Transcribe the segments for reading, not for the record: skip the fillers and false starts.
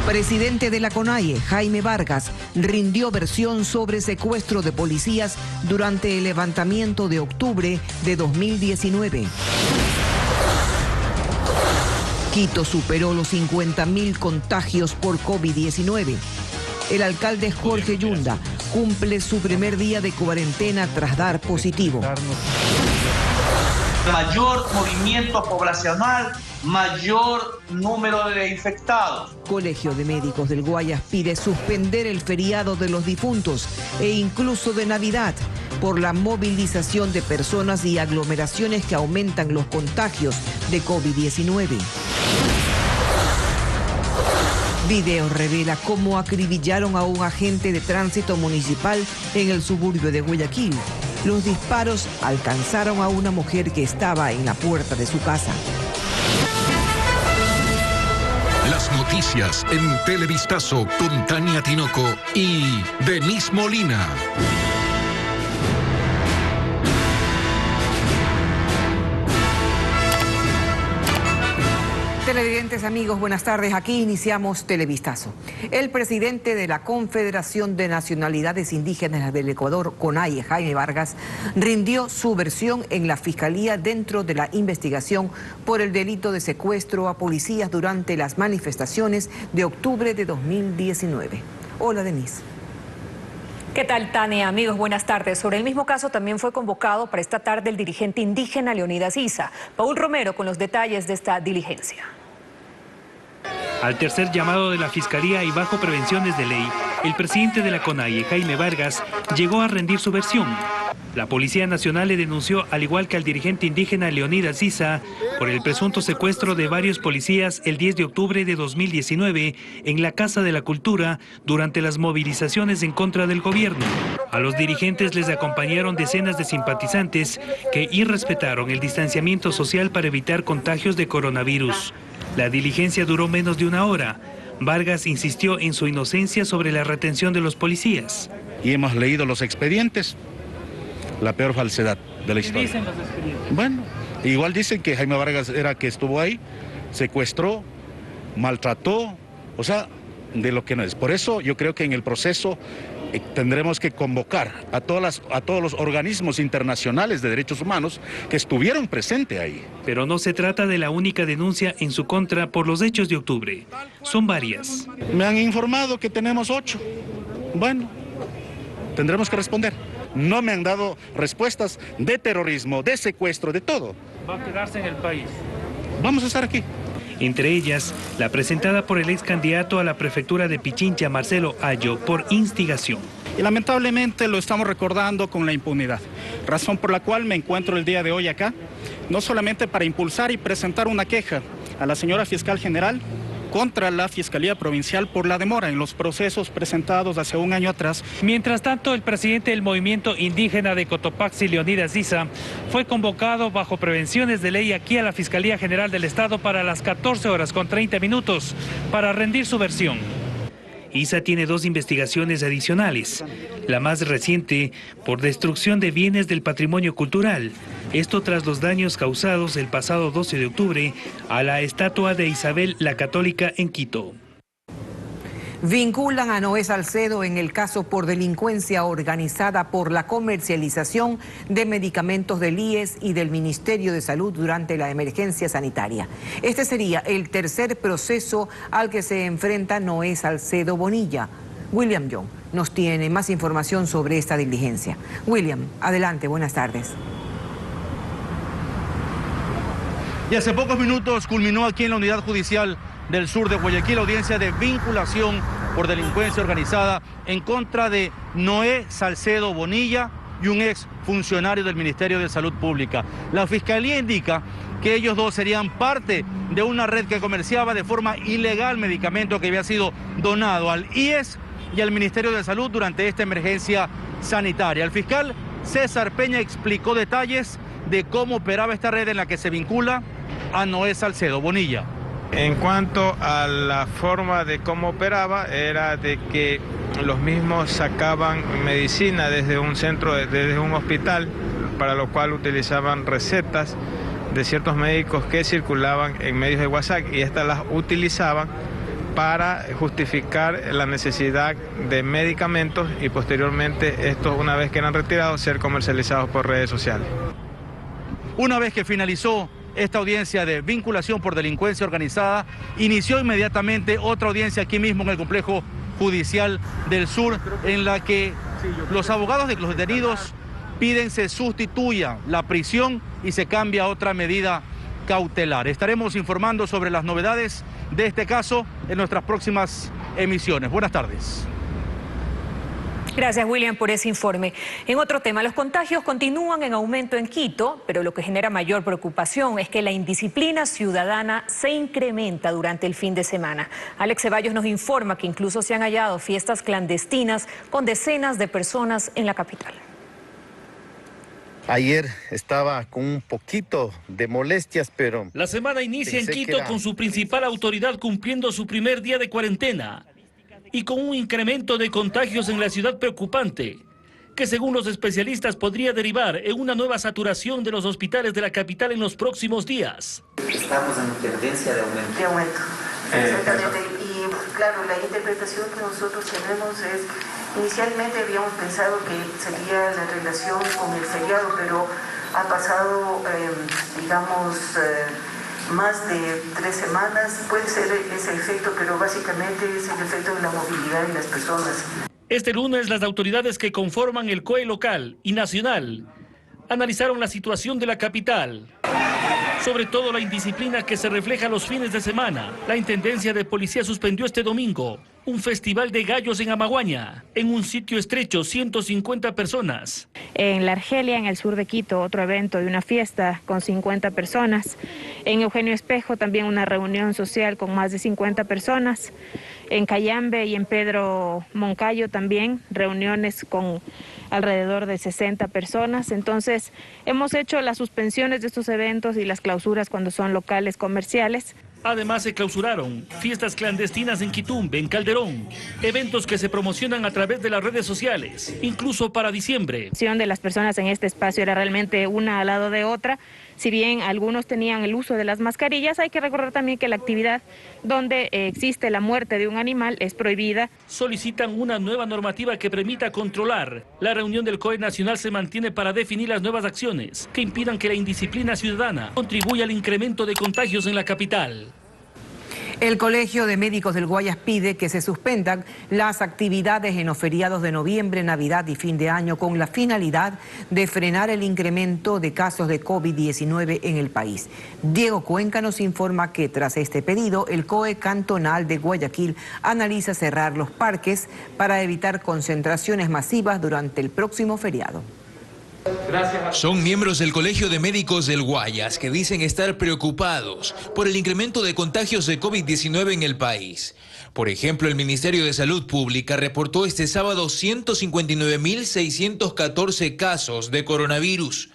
Presidente de la CONAIE, Jaime Vargas, rindió versión sobre secuestro de policías durante el levantamiento de octubre de 2019. Quito superó los 50.000 contagios por COVID-19. El alcalde Jorge Yunda cumple su primer día de cuarentena tras dar positivo. Mayor movimiento poblacional, mayor número de infectados. Colegio de Médicos del Guayas pide suspender el feriado de los difuntos e incluso de Navidad por la movilización de personas y aglomeraciones que aumentan los contagios de COVID-19. Video revela cómo acribillaron a un agente de tránsito municipal en el suburbio de Guayaquil. Los disparos alcanzaron a una mujer que estaba en la puerta de su casa. Las noticias en Televistazo con Tania Tinoco y Denise Molina. Televidentes amigos, buenas tardes. Aquí iniciamos Televistazo. El presidente de la Confederación de Nacionalidades Indígenas del Ecuador, CONAIE, Jaime Vargas, rindió su versión en la Fiscalía dentro de la investigación por el delito de secuestro a policías durante las manifestaciones de octubre de 2019. Hola, Denise. ¿Qué tal, Tania? Amigos, buenas tardes. Sobre el mismo caso también fue convocado para esta tarde el dirigente indígena Leonidas Issa. Paul Romero con los detalles de esta diligencia. Al tercer llamado de la Fiscalía y bajo prevenciones de ley, el presidente de la CONAIE, Jaime Vargas, llegó a rendir su versión. La Policía Nacional le denunció, al igual que al dirigente indígena Leonidas Issa, por el presunto secuestro de varios policías el 10 de octubre de 2019 en la Casa de la Cultura durante las movilizaciones en contra del gobierno. A los dirigentes les acompañaron decenas de simpatizantes que irrespetaron el distanciamiento social para evitar contagios de coronavirus. La diligencia duró menos de una hora. Vargas insistió en su inocencia sobre la retención de los policías. Y hemos leído los expedientes, la peor falsedad de la historia. ¿Qué dicen los expedientes? Bueno, igual dicen que Jaime Vargas era que estuvo ahí, secuestró, maltrató, o sea, de lo que no es. Por eso yo creo que en el proceso tendremos que convocar a todos los organismos internacionales de derechos humanos que estuvieron presentes ahí. Pero no se trata de la única denuncia en su contra por los hechos de octubre. Son varias. Me han informado que tenemos 8. Bueno, tendremos que responder. No me han dado respuestas de terrorismo, de secuestro, de todo. ¿Va a quedarse en el país? Vamos a estar aquí. Entre ellas, la presentada por el ex candidato a la prefectura de Pichincha, Marcelo Ayo, por instigación. Y lamentablemente lo estamos recordando con la impunidad, razón por la cual me encuentro el día de hoy acá, no solamente para impulsar y presentar una queja a la señora fiscal general contra la Fiscalía Provincial por la demora en los procesos presentados hace un año atrás. Mientras tanto, el presidente del movimiento indígena de Cotopaxi, Leonidas Issa, fue convocado bajo prevenciones de ley aquí a la Fiscalía General del Estado para las 14:30 para rendir su versión. Issa tiene 2 investigaciones adicionales, la más reciente por destrucción de bienes del patrimonio cultural, esto tras los daños causados el pasado 12 de octubre a la estatua de Isabel la Católica en Quito. Vinculan a Noé Salcedo en el caso por delincuencia organizada por la comercialización de medicamentos del IES y del Ministerio de Salud durante la emergencia sanitaria. Este sería el tercer proceso al que se enfrenta Noé Salcedo Bonilla. William Young nos tiene más información sobre esta diligencia. William, adelante, buenas tardes. Y hace pocos minutos culminó aquí en la Unidad Judicial del Sur de Guayaquil la audiencia de vinculación por delincuencia organizada en contra de Noé Salcedo Bonilla y un ex funcionario del Ministerio de Salud Pública. La Fiscalía indica que ellos dos serían parte de una red que comerciaba de forma ilegal medicamento que había sido donado al IES y al Ministerio de Salud durante esta emergencia sanitaria. El fiscal César Peña explicó detalles de cómo operaba esta red en la que se vincula a Noé Salcedo Bonilla. En cuanto a la forma de cómo operaba, era de que los mismos sacaban medicina desde un centro, desde un hospital, para lo cual utilizaban recetas de ciertos médicos que circulaban en medios de WhatsApp y estas las utilizaban para justificar la necesidad de medicamentos y posteriormente estos, una vez que eran retirados, ser comercializados por redes sociales. Una vez que finalizó esta audiencia de vinculación por delincuencia organizada, inició inmediatamente otra audiencia aquí mismo en el complejo judicial del Sur, en la que los abogados de los detenidos piden se sustituya la prisión y se cambie a otra medida cautelar. Estaremos informando sobre las novedades de este caso en nuestras próximas emisiones. Buenas tardes. Gracias, William, por ese informe. En otro tema, los contagios continúan en aumento en Quito, pero lo que genera mayor preocupación es que la indisciplina ciudadana se incrementa durante el fin de semana. Alex Ceballos nos informa que incluso se han hallado fiestas clandestinas con decenas de personas en la capital. Ayer estaba con un poquito de molestias, pero... La semana inicia en Quito con su principal autoridad cumpliendo su primer día de cuarentena y con un incremento de contagios en la ciudad preocupante, que según los especialistas podría derivar en una nueva saturación de los hospitales de la capital en los próximos días. Estamos en tendencia de aumento. De aumento, exactamente. Y claro, la interpretación que nosotros tenemos es, inicialmente habíamos pensado que sería la relación con el feriado, pero ha pasado, más de 3 semanas, puede ser ese efecto, pero básicamente es el efecto de la movilidad de las personas. Este lunes las autoridades que conforman el COE local y nacional analizaron la situación de la capital, sobre todo la indisciplina que se refleja los fines de semana. La Intendencia de Policía suspendió este domingo un festival de gallos en Amaguaña, en un sitio estrecho, 150 personas. En La Argelia, en el sur de Quito, otro evento de una fiesta con 50 personas. En Eugenio Espejo también una reunión social con más de 50 personas. En Cayambe y en Pedro Moncayo también reuniones con alrededor de 60 personas. Entonces, hemos hecho las suspensiones de estos eventos y las clausuras cuando son locales comerciales. Además se clausuraron fiestas clandestinas en Quitumbe, en Calderón, eventos que se promocionan a través de las redes sociales, incluso para diciembre. La acción de las personas en este espacio era realmente una al lado de otra. Si bien algunos tenían el uso de las mascarillas, hay que recordar también que la actividad donde existe la muerte de un animal es prohibida. Solicitan una nueva normativa que permita controlar. La reunión del COE Nacional se mantiene para definir las nuevas acciones que impidan que la indisciplina ciudadana contribuya al incremento de contagios en la capital. El Colegio de Médicos del Guayas pide que se suspendan las actividades en los feriados de noviembre, Navidad y fin de año con la finalidad de frenar el incremento de casos de COVID-19 en el país. Diego Cuenca nos informa que tras este pedido, el COE cantonal de Guayaquil analiza cerrar los parques para evitar concentraciones masivas durante el próximo feriado. Son miembros del Colegio de Médicos del Guayas que dicen estar preocupados por el incremento de contagios de COVID-19 en el país. Por ejemplo, el Ministerio de Salud Pública reportó este sábado 159.614 casos de coronavirus.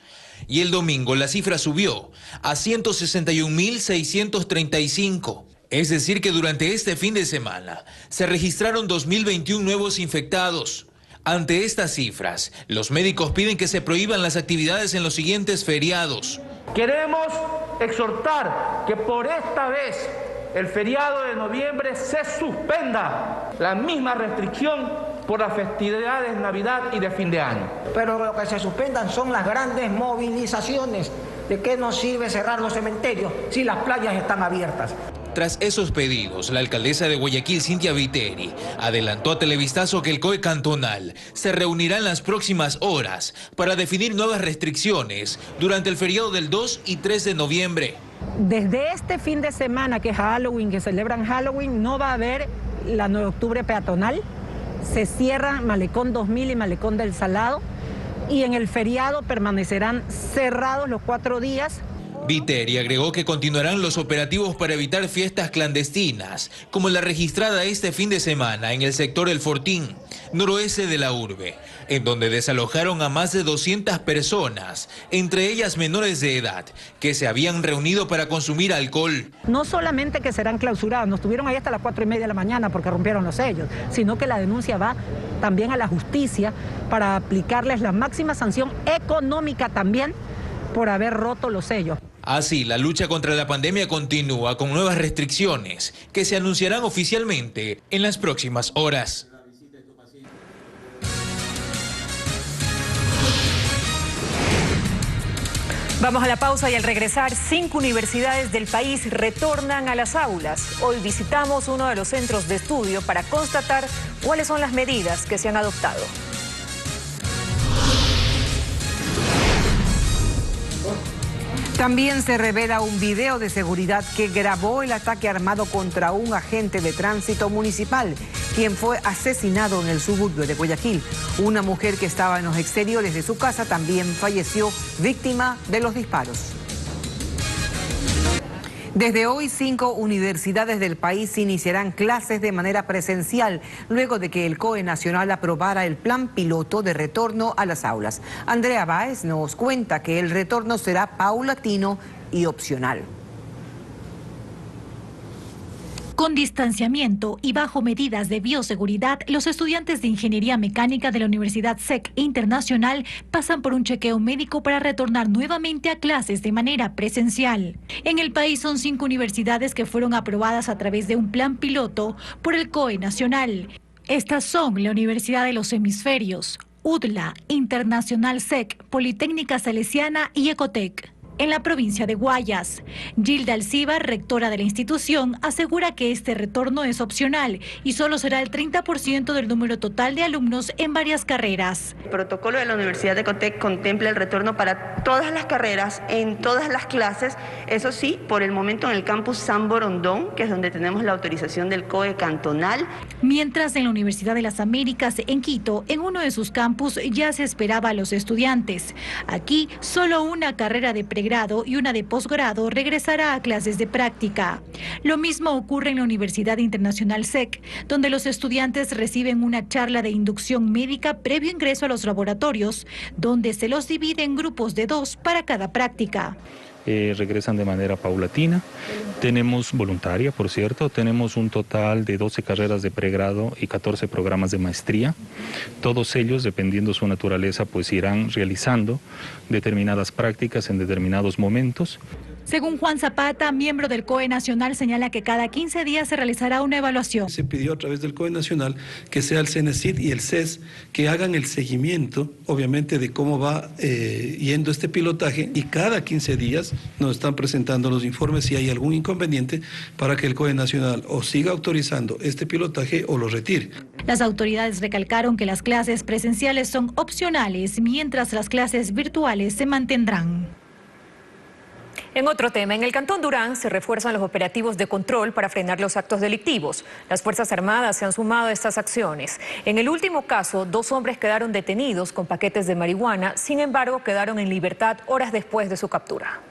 Y el domingo la cifra subió a 161.635. Es decir que durante este fin de semana se registraron 2.021 nuevos infectados. Ante estas cifras, los médicos piden que se prohíban las actividades en los siguientes feriados. Queremos exhortar que por esta vez el feriado de noviembre se suspenda la misma restricción por las festividades de Navidad y de fin de año. Pero lo que se suspendan son las grandes movilizaciones. ¿De qué nos sirve cerrar los cementerios si las playas están abiertas? Tras esos pedidos, la alcaldesa de Guayaquil, Cintia Viteri, adelantó a Televistazo que el COE cantonal se reunirá en las próximas horas para definir nuevas restricciones durante el feriado del 2 y 3 de noviembre. Desde este fin de semana, que es Halloween, que celebran Halloween, no va a haber la 9 de octubre peatonal. Se cierra Malecón 2000 y Malecón del Salado. Y en el feriado permanecerán cerrados los 4 días. Viteri agregó que continuarán los operativos para evitar fiestas clandestinas, como la registrada este fin de semana en el sector El Fortín, noroeste de la urbe, en donde desalojaron a más de 200 personas, entre ellas menores de edad, que se habían reunido para consumir alcohol. No solamente que serán clausurados, nos tuvieron ahí hasta las 4:30 de la mañana porque rompieron los sellos, sino que la denuncia va también a la justicia para aplicarles la máxima sanción económica también por haber roto los sellos. Así, la lucha contra la pandemia continúa con nuevas restricciones que se anunciarán oficialmente en las próximas horas. Vamos a la pausa y al regresar, 5 universidades del país retornan a las aulas. Hoy visitamos uno de los centros de estudio para constatar cuáles son las medidas que se han adoptado. También se revela un video de seguridad que grabó el ataque armado contra un agente de tránsito municipal, quien fue asesinado en el suburbio de Guayaquil. Una mujer que estaba en los exteriores de su casa también falleció víctima de los disparos. Desde hoy, 5 universidades del país iniciarán clases de manera presencial, luego de que el COE Nacional aprobara el plan piloto de retorno a las aulas. Andrea Báez nos cuenta que el retorno será paulatino y opcional. Con distanciamiento y bajo medidas de bioseguridad, los estudiantes de Ingeniería Mecánica de la Universidad SEC Internacional pasan por un chequeo médico para retornar nuevamente a clases de manera presencial. En el país son 5 universidades que fueron aprobadas a través de un plan piloto por el COE Nacional. Estas son la Universidad de los Hemisferios, UDLA, Internacional SEC, Politécnica Salesiana y Ecotec. En la provincia de Guayas, Gilda Alcibar, rectora de la institución, asegura que este retorno es opcional y solo será el 30% del número total de alumnos en varias carreras. El protocolo de la Universidad de Ecotec contempla el retorno para todas las carreras, en todas las clases, eso sí, por el momento en el campus San Borondón, que es donde tenemos la autorización del COE cantonal. Mientras en la Universidad de las Américas, en Quito, en uno de sus campus ya se esperaba a los estudiantes. Aquí, solo una carrera de pregrado y una de posgrado regresará a clases de práctica. Lo mismo ocurre en la Universidad Internacional SEC, donde los estudiantes reciben una charla de inducción médica previo ingreso a los laboratorios, donde se los divide en grupos de 2 para cada práctica. Regresan de manera paulatina. Tenemos voluntaria, por cierto, tenemos un total de 12 carreras de pregrado y 14 programas de maestría. Todos ellos, dependiendo su naturaleza, pues irán realizando determinadas prácticas en determinados momentos. Según Juan Zapata, miembro del COE Nacional, señala que cada 15 días se realizará una evaluación. Se pidió a través del COE Nacional que sea el CENESID y el CES que hagan el seguimiento, obviamente, de cómo va yendo este pilotaje, y cada 15 días nos están presentando los informes si hay algún inconveniente para que el COE Nacional o siga autorizando este pilotaje o lo retire. Las autoridades recalcaron que las clases presenciales son opcionales, mientras las clases virtuales se mantendrán. En otro tema, en el Cantón Durán se refuerzan los operativos de control para frenar los actos delictivos. Las Fuerzas Armadas se han sumado a estas acciones. En el último caso, 2 hombres quedaron detenidos con paquetes de marihuana, sin embargo, quedaron en libertad horas después de su captura.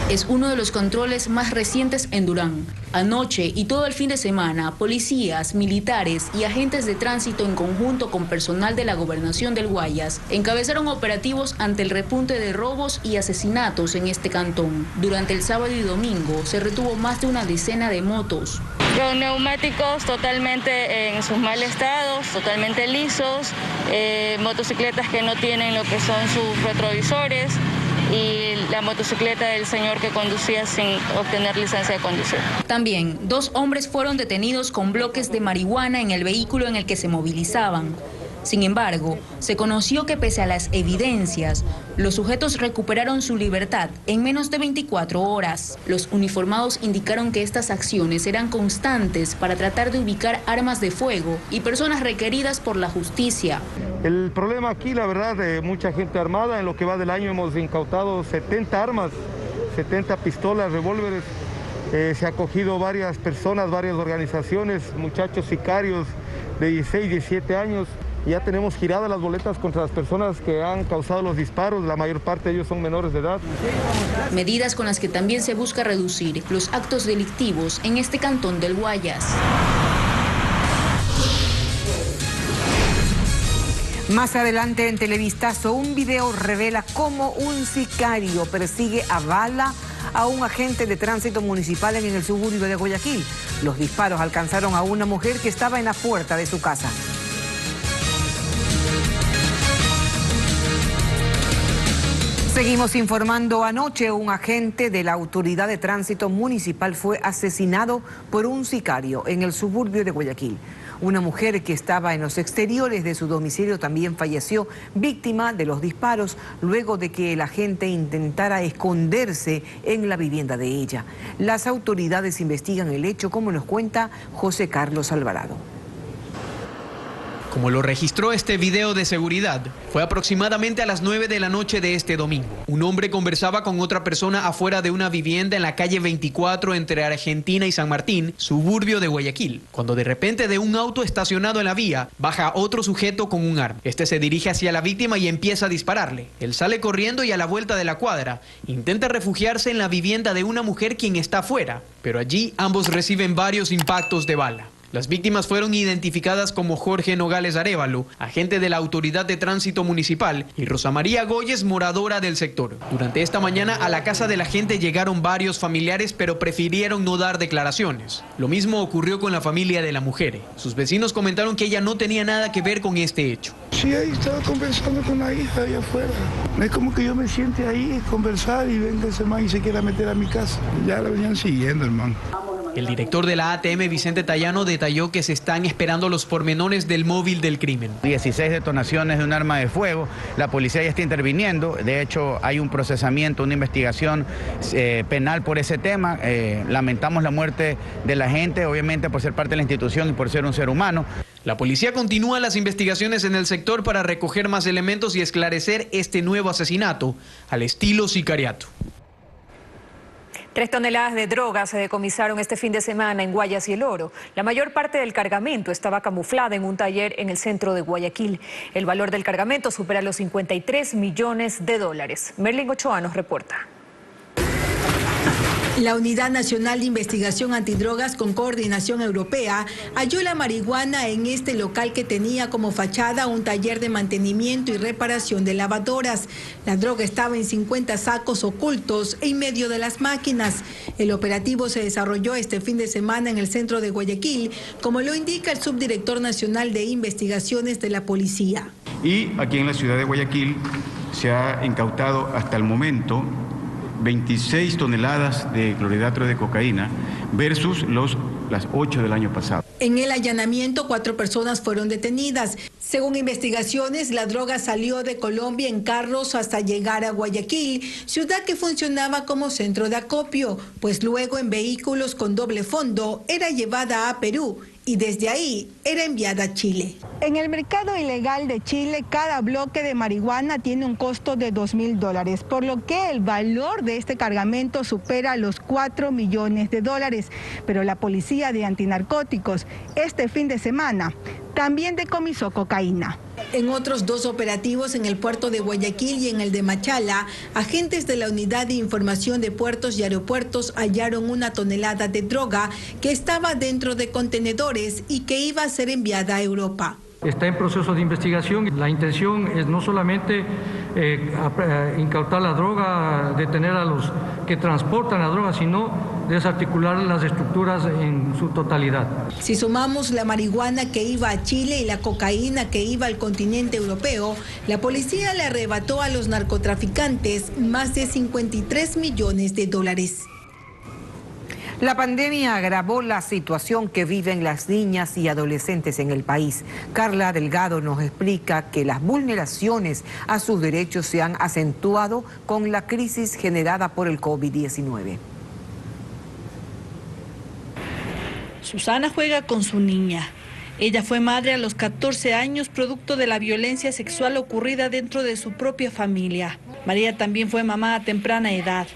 Es uno de los controles más recientes en Durán. Anoche y todo el fin de semana, policías, militares y agentes de tránsito en conjunto con personal de la Gobernación del Guayas encabezaron operativos ante el repunte de robos y asesinatos en este cantón. Durante el sábado y domingo se retuvo más de una decena de motos. Con neumáticos totalmente en sus mal estados, totalmente lisos, motocicletas que no tienen lo que son sus retrovisores, y la motocicleta del señor que conducía sin obtener licencia de conducir. También 2 hombres fueron detenidos con bloques de marihuana en el vehículo en el que se movilizaban. Sin embargo, se conoció que pese a las evidencias, los sujetos recuperaron su libertad en menos de 24 horas. Los uniformados indicaron que estas acciones eran constantes para tratar de ubicar armas de fuego y personas requeridas por la justicia. El problema aquí, la verdad, de mucha gente armada. En lo que va del año hemos incautado 70 armas, 70 pistolas, revólveres. Se ha cogido varias personas, varias organizaciones, muchachos sicarios de 16, 17 años. Ya tenemos giradas las boletas contra las personas que han causado los disparos. La mayor parte de ellos son menores de edad. Medidas con las que también se busca reducir los actos delictivos en este cantón del Guayas. Más adelante en Televistazo, un video revela cómo un sicario persigue a bala a un agente de tránsito municipal en el suburbio de Guayaquil. Los disparos alcanzaron a una mujer que estaba en la puerta de su casa. Seguimos informando. Anoche un agente de la Autoridad de Tránsito Municipal fue asesinado por un sicario en el suburbio de Guayaquil. Una mujer que estaba en los exteriores de su domicilio también falleció víctima de los disparos luego de que el agente intentara esconderse en la vivienda de ella. Las autoridades investigan el hecho, como nos cuenta José Carlos Alvarado. Como lo registró este video de seguridad, fue aproximadamente a las 9 de la noche de este domingo. Un hombre conversaba con otra persona afuera de una vivienda en la calle 24 entre Argentina y San Martín, suburbio de Guayaquil, cuando de repente de un auto estacionado en la vía baja otro sujeto con un arma. Este se dirige hacia la víctima y empieza a dispararle. Él sale corriendo y a la vuelta de la cuadra intenta refugiarse en la vivienda de una mujer quien está afuera, pero allí ambos reciben varios impactos de bala. Las víctimas fueron identificadas como Jorge Nogales Arévalo, agente de la Autoridad de Tránsito Municipal, y Rosa María Goyes, moradora del sector. Durante esta mañana a la casa de la gente llegaron varios familiares, pero prefirieron no dar declaraciones. Lo mismo ocurrió con la familia de la mujer. Sus vecinos comentaron que ella no tenía nada que ver con este hecho. Sí, ahí estaba conversando con la hija allá afuera. No es como que yo me siente ahí, conversar y venga ese man y se quiera meter a mi casa. Ya la venían siguiendo, hermano. El director de la ATM, Vicente Tallano, detalló que se están esperando los pormenores del móvil del crimen. 16 detonaciones de un arma de fuego. La policía ya está interviniendo. De hecho, hay un procesamiento, una investigación penal por ese tema. Lamentamos la muerte de la gente, obviamente por ser parte de la institución y por ser un ser humano. La policía continúa las investigaciones en el sector para recoger más elementos y esclarecer este nuevo asesinato al estilo sicariato. 3 toneladas de drogas se decomisaron este fin de semana en Guayas y El Oro. La mayor parte del cargamento estaba camuflada en un taller en el centro de Guayaquil. El valor del cargamento supera los 53 millones de dólares. Merlin Ochoa nos reporta. La Unidad Nacional de Investigación Antidrogas con Coordinación Europea halló la marihuana en este local que tenía como fachada un taller de mantenimiento y reparación de lavadoras. La droga estaba en 50 sacos ocultos en medio de las máquinas. El operativo se desarrolló este fin de semana en el centro de Guayaquil, como lo indica el subdirector nacional de investigaciones de la policía. Y aquí en la ciudad de Guayaquil se ha incautado hasta el momento 26 toneladas de clorhidrato de cocaína versus las 8 del año pasado. En el allanamiento, 4 personas fueron detenidas. Según investigaciones, la droga salió de Colombia en carros hasta llegar a Guayaquil, ciudad que funcionaba como centro de acopio, pues luego en vehículos con doble fondo era llevada a Perú y desde ahí era enviada a Chile. En el mercado ilegal de Chile, cada bloque de marihuana tiene un costo de $2.000, por lo que el valor de este cargamento supera los 4 millones de dólares. Pero la policía de antinarcóticos este fin de semana también decomisó cocaína. En otros 2 operativos en el puerto de Guayaquil y en el de Machala, agentes de la Unidad de Información de Puertos y Aeropuertos hallaron 1 tonelada de droga que estaba dentro de contenedores y que iba a ser enviada a Europa. Está en proceso de investigación. La intención es no solamente incautar la droga, detener a los que transportan la droga, sino desarticular las estructuras en su totalidad. Si sumamos la marihuana que iba a Chile y la cocaína que iba al continente europeo, la policía le arrebató a los narcotraficantes más de 53 millones de dólares. La pandemia agravó la situación que viven las niñas y adolescentes en el país. Carla Delgado nos explica que las vulneraciones a sus derechos se han acentuado con la crisis generada por el COVID-19. Susana juega con su niña. Ella fue madre a los 14 años producto de la violencia sexual ocurrida dentro de su propia familia. María también fue mamá a temprana edad.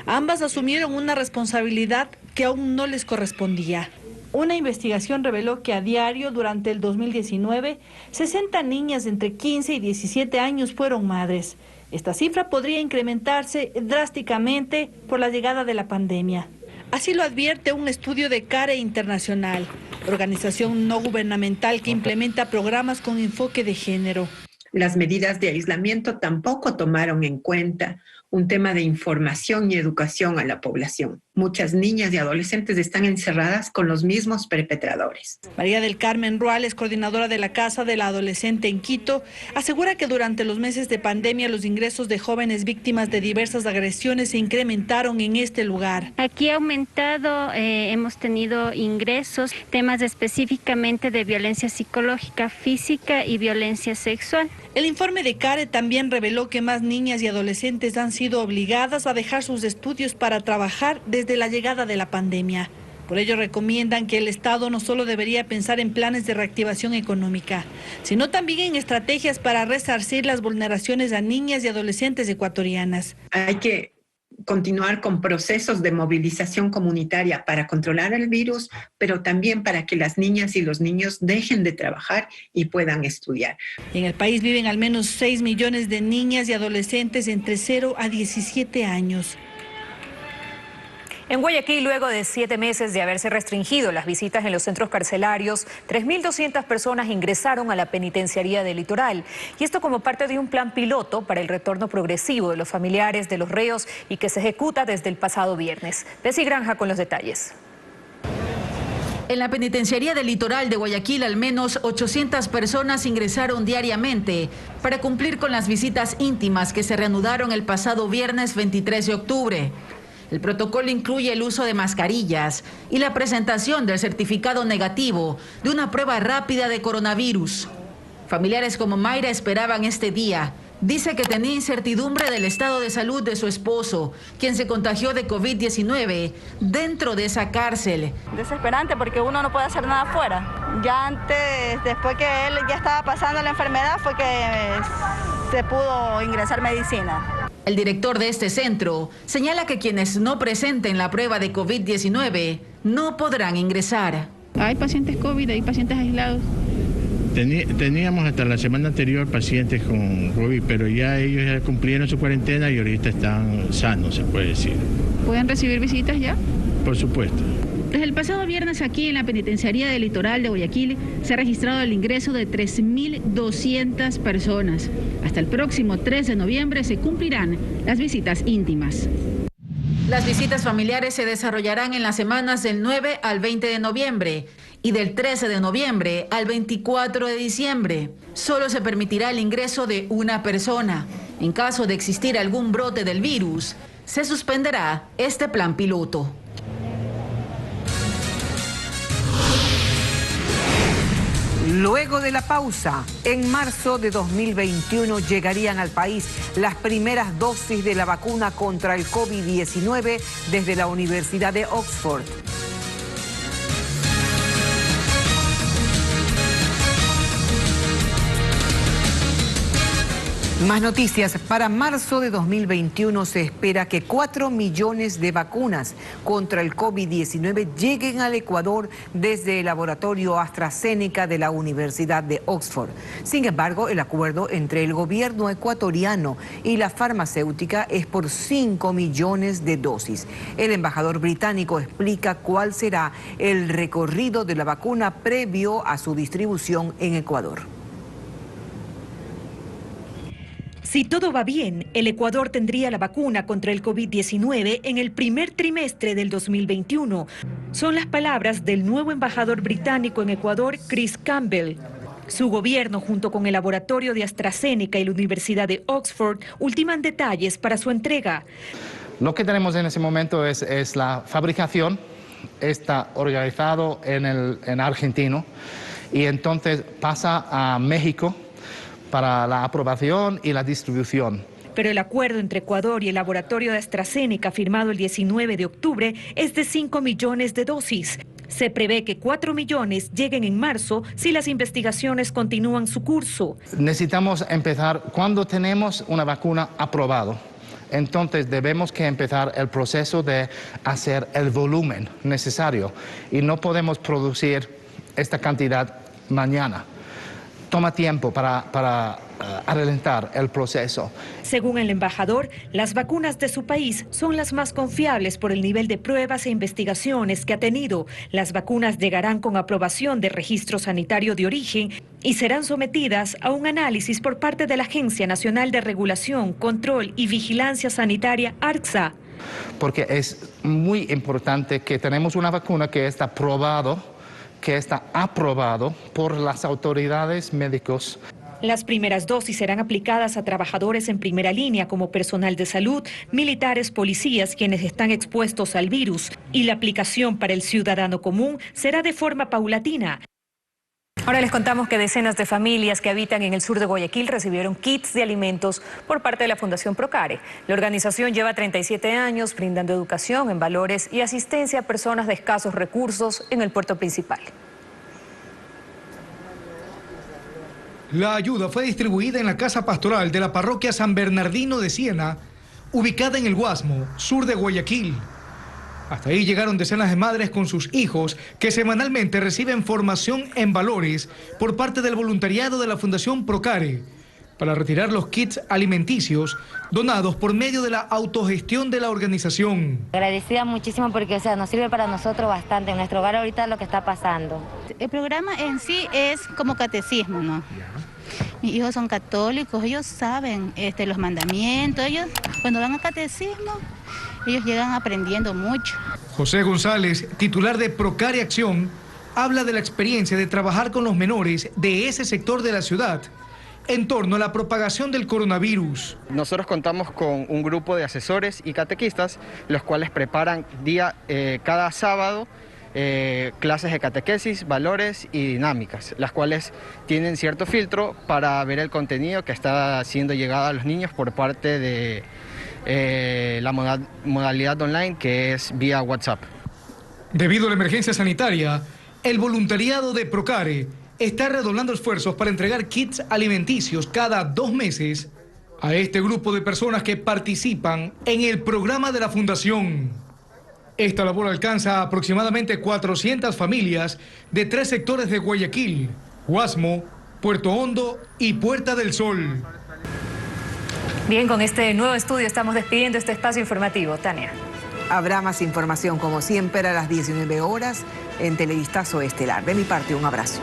Ambas asumieron una responsabilidad que aún no les correspondía. Una investigación reveló que a diario durante el 2019, 60 niñas entre 15 y 17 años fueron madres. Esta cifra podría incrementarse drásticamente por la llegada de la pandemia. Así lo advierte un estudio de CARE Internacional, organización no gubernamental que implementa programas con enfoque de género. Las medidas de aislamiento tampoco tomaron en cuenta un tema de información y educación a la población. Muchas niñas y adolescentes están encerradas con los mismos perpetradores. María del Carmen Ruales, coordinadora de la Casa de la Adolescente en Quito, asegura que durante los meses de pandemia los ingresos de jóvenes víctimas de diversas agresiones se incrementaron en este lugar. Aquí ha aumentado, hemos tenido ingresos, temas específicamente de violencia psicológica, física y violencia sexual. El informe de CARE también reveló que más niñas y adolescentes han sido obligadas a dejar sus estudios para trabajar desde la llegada de la pandemia. Por ello recomiendan que el Estado no solo debería pensar en planes de reactivación económica, sino también en estrategias para resarcir las vulneraciones a niñas y adolescentes ecuatorianas. Hay que continuar con procesos de movilización comunitaria para controlar el virus, pero también para que las niñas y los niños dejen de trabajar y puedan estudiar. En el país viven al menos 6 millones de niñas y adolescentes entre 0 a 17 años. En Guayaquil, luego de 7 meses de haberse restringido las visitas en los centros carcelarios, 3.200 personas ingresaron a la penitenciaría del Litoral. Y esto como parte de un plan piloto para el retorno progresivo de los familiares de los reos y que se ejecuta desde el pasado viernes. Desi Granja con los detalles. En la penitenciaría del Litoral de Guayaquil, al menos 800 personas ingresaron diariamente para cumplir con las visitas íntimas que se reanudaron el pasado viernes 23 de octubre. El protocolo incluye el uso de mascarillas y la presentación del certificado negativo de una prueba rápida de coronavirus. Familiares como Mayra esperaban este día. Dice que tenía incertidumbre del estado de salud de su esposo, quien se contagió de COVID-19 dentro de esa cárcel. Desesperante porque uno no puede hacer nada afuera. Ya antes, después que él ya estaba pasando la enfermedad, fue que se pudo ingresar medicina. El director de este centro señala que quienes no presenten la prueba de COVID-19 no podrán ingresar. Hay pacientes COVID, hay pacientes aislados. Teníamos hasta la semana anterior pacientes con COVID, pero ya ellos ya cumplieron su cuarentena y ahorita están sanos, se puede decir. ¿Pueden recibir visitas ya? Por supuesto. Desde el pasado viernes aquí en la penitenciaría del Litoral de Guayaquil se ha registrado el ingreso de 3.200 personas. Hasta el próximo 3 de noviembre se cumplirán las visitas íntimas. Las visitas familiares se desarrollarán en las semanas del 9 al 20 de noviembre y del 13 de noviembre al 24 de diciembre. Solo se permitirá el ingreso de una persona. En caso de existir algún brote del virus, se suspenderá este plan piloto. Luego de la pausa, en marzo de 2021 llegarían al país las primeras dosis de la vacuna contra el COVID-19 desde la Universidad de Oxford. Más noticias. Para marzo de 2021 se espera que 4 millones de vacunas contra el COVID-19 lleguen al Ecuador desde el laboratorio AstraZeneca de la Universidad de Oxford. Sin embargo, el acuerdo entre el gobierno ecuatoriano y la farmacéutica es por 5 millones de dosis. El embajador británico explica cuál será el recorrido de la vacuna previo a su distribución en Ecuador. Si todo va bien, el Ecuador tendría la vacuna contra el COVID-19 en el primer trimestre del 2021. Son las palabras del nuevo embajador británico en Ecuador, Chris Campbell. Su gobierno, junto con el laboratorio de AstraZeneca y la Universidad de Oxford, ultiman detalles para su entrega. Lo que tenemos en ese momento es la fabricación, está organizado en argentino y entonces pasa a México para la aprobación y la distribución. Pero el acuerdo entre Ecuador y el laboratorio de AstraZeneca firmado el 19 de octubre es de 5 millones de dosis. Se prevé que 4 millones lleguen en marzo si las investigaciones continúan su curso. Necesitamos empezar cuando tenemos una vacuna aprobada. Entonces debemos que empezar el proceso de hacer el volumen necesario y no podemos producir esta cantidad mañana. Toma tiempo para adelantar el proceso. Según el embajador, las vacunas de su país son las más confiables por el nivel de pruebas e investigaciones que ha tenido. Las vacunas llegarán con aprobación de registro sanitario de origen y serán sometidas a un análisis por parte de la Agencia Nacional de Regulación, Control y Vigilancia Sanitaria, ARCSA. Porque es muy importante que tenemos una vacuna que está aprobado por las autoridades médicas. Las primeras dosis serán aplicadas a trabajadores en primera línea como personal de salud, militares, policías, quienes están expuestos al virus. Y la aplicación para el ciudadano común será de forma paulatina. Ahora les contamos que decenas de familias que habitan en el sur de Guayaquil recibieron kits de alimentos por parte de la Fundación Procare. La organización lleva 37 años brindando educación en valores y asistencia a personas de escasos recursos en el puerto principal. La ayuda fue distribuida en la casa pastoral de la parroquia San Bernardino de Siena, ubicada en el Guasmo, sur de Guayaquil. Hasta ahí llegaron decenas de madres con sus hijos que semanalmente reciben formación en valores por parte del voluntariado de la Fundación Procare para retirar los kits alimenticios donados por medio de la autogestión de la organización. Agradecida muchísimo porque nos sirve para nosotros bastante en nuestro hogar ahorita lo que está pasando. El programa en sí es como catecismo, ¿no? Mis hijos son católicos, ellos saben los mandamientos, ellos cuando van a catecismo, ellos llegan aprendiendo mucho. José González, titular de Procare Acción, habla de la experiencia de trabajar con los menores de ese sector de la ciudad en torno a la propagación del coronavirus. Nosotros contamos con un grupo de asesores y catequistas, los cuales preparan cada sábado clases de catequesis, valores y dinámicas, las cuales tienen cierto filtro para ver el contenido que está siendo llegado a los niños por parte de la modalidad online, que es vía WhatsApp. Debido a la emergencia sanitaria, el voluntariado de Procare está redoblando esfuerzos para entregar kits alimenticios cada 2 meses a este grupo de personas que participan en el programa de la Fundación. Esta labor alcanza a aproximadamente 400 familias de 3 sectores de Guayaquil: Guasmo, Puerto Hondo y Puerta del Sol. Bien, con este nuevo estudio estamos despidiendo este espacio informativo. Tania. Habrá más información, como siempre, a las 19 horas en Televistazo Estelar. De mi parte, un abrazo.